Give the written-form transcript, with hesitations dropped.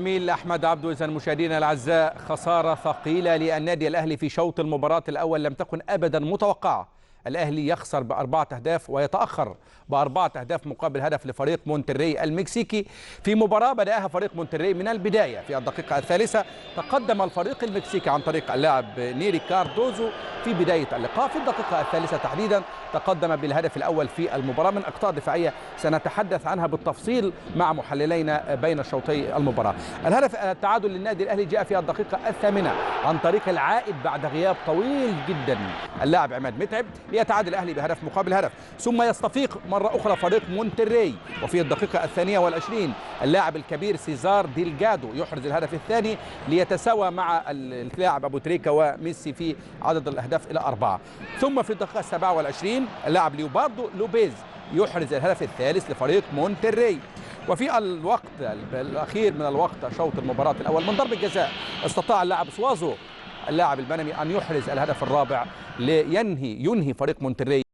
جميل أحمد عبدو. إذن مشاهدينا الأعزاء، خسارة ثقيلة للنادي الأهلي في شوط المباراة الأول لم تكن أبدا متوقعة. الأهلي يخسر ب4 أهداف ويتأخر ب4 أهداف مقابل هدف لفريق مونتري المكسيكي في مباراة بدأها فريق مونتري من البداية. في الدقيقة الثالثة تقدم الفريق المكسيكي عن طريق اللاعب نيري كاردوزو في بداية اللقاء. في الدقيقة الثالثة تحديدا تقدم بالهدف الأول في المباراة من أخطاء دفاعية سنتحدث عنها بالتفصيل مع محللينا بين شوطي المباراة. الهدف التعادل للنادي الأهلي جاء في الدقيقة الثامنة عن طريق العائد بعد غياب طويل جدا اللاعب عماد متعب ليتعادل الأهلي بهدف مقابل هدف، ثم يستفيق مرة أخرى فريق مونتري. وفي الدقيقة 22 اللاعب الكبير سيزار ديلجادو يحرز الهدف الثاني ليتساوى مع اللاعب أبو تريكة وميسي في عدد الأهداف إلى 4. ثم في الدقيقة 27 اللاعب ليوباردو لوبيز يحرز الهدف الثالث لفريق مونتري. وفي الوقت الأخير من الوقت شوط المباراة الأول من ضربة جزاء استطاع اللاعب سوازو اللاعب البنمي أن يحرز الهدف الرابع لينهي فريق مونتري